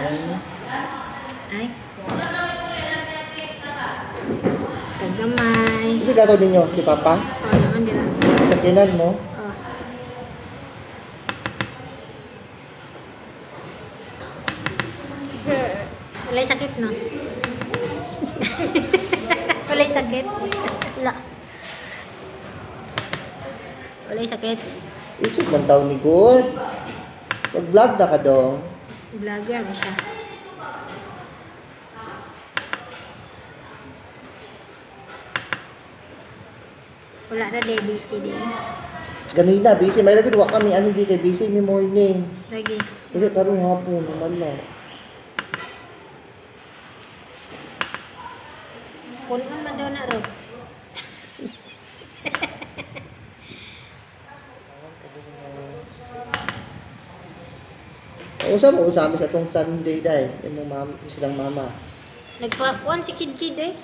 Ay. Tagamay. Kasi gato ninyo, si Papa? Oo naman din ang Sa kinan mo? Oh. Walay sakit, no? Walay sakit? Wala. Walay sakit. Isip man tao ni God. Mag-vlog na ka dong. Vlogger na siya. Wala na day busy din. Ganina, busy. May lagi duwa kami, ano di kay busy, may morning. Lagi. Hindi, karong hapon, naman na. Puno man daw na ro. Usama sa itong Sunday dahil. Yung silang mama. Nagpa-kuan si Kid eh.